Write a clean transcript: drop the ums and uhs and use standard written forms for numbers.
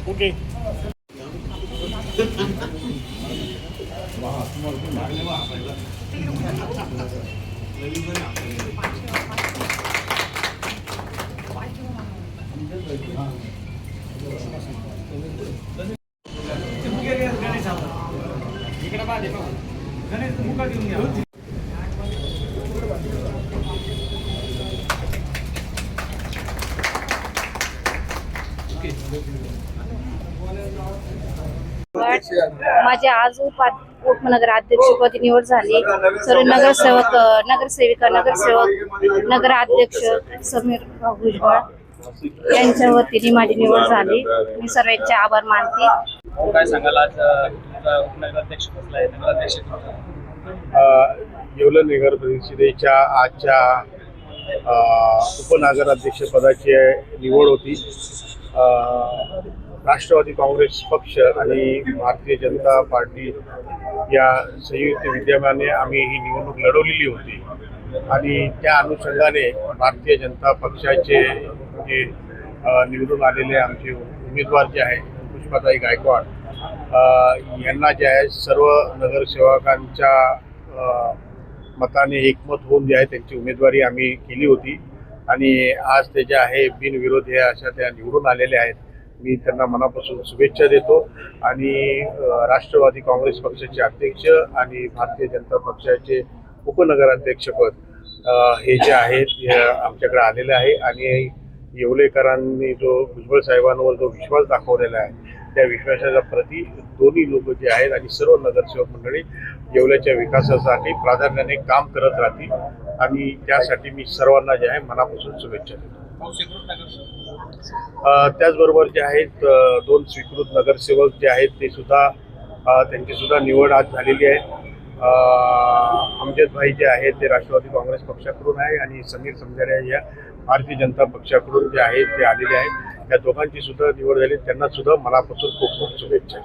Okay. माझी आज उपनगराध्यक्षपदी निवड झाली. सर्व नगरसेविका, नगरसेवक, नगराध्यक्ष समीर भुजबळ यांच्या वतीने माझी निवड झाली. मी सर्वांचे आभार मानते. काय सांगाल, आज उपनगराध्यक्ष बसलाय, नगराध्यक्ष येवला नगर परिषदेच्या आजच्या उपनगराध्यक्ष पदाची निवड होती. राष्ट्रवादी काँग्रेस पक्ष आणि भारतीय जनता पार्टी या संयुक्त विद्यमाने आम्ही ही निवडणूक लढवलेली होती आणि त्या अनुषंगाने भारतीय जनता पक्षाचे जे निवडून आलेले आमचे उमेदवार जे आहे पुष्पाताई गायकवाड यांना जे आहे सर्व नगरसेवकांच्या मताने एकमत होऊन जे आहे त्यांची उमेदवारी आम्ही केली होती आणि आज ते जे आहे बिनविरोध हे अशा त्या निवडून आलेल्या आहेत. मी त्यांना मनापासून शुभेच्छा देतो आणि राष्ट्रवादी काँग्रेस पक्षाचे अध्यक्ष आणि भारतीय जनता पक्षाचे उपनगराध्यक्षपद हे जे आहेत आमच्याकडे आलेले आहे आणि येवलेकरांनी जो भुजबळ साहेबांवर जो विश्वास दाखवलेला आहे त्या विश्वासाच्या प्रती दोन्ही लोक जे आहेत आणि सर्व नगरसेवक मंडळी येवल्याच्या विकासासाठी प्राधान्याने काम करत राहतील आणि त्यासाठी मी सर्वांना जे आहे मनापासून शुभेच्छा देतो. त्याचबरोबर जे आहेत दोन स्वीकृत नगरसेवक जे आहेत ते सुद्धा त्यांची सुद्धा निवड आज झालेली आहे. अमजद भाई जे आहेत ते राष्ट्रवादी काँग्रेस पक्षाकडून आहे आणि समीर समजाऱ्या या भारतीय जनता पक्षाकडून जे आहेत ते आलेले आहेत. त्या दोघांची सुद्धा निवड झाली. त्यांना सुद्धा मनापासून खूप खूप शुभेच्छा.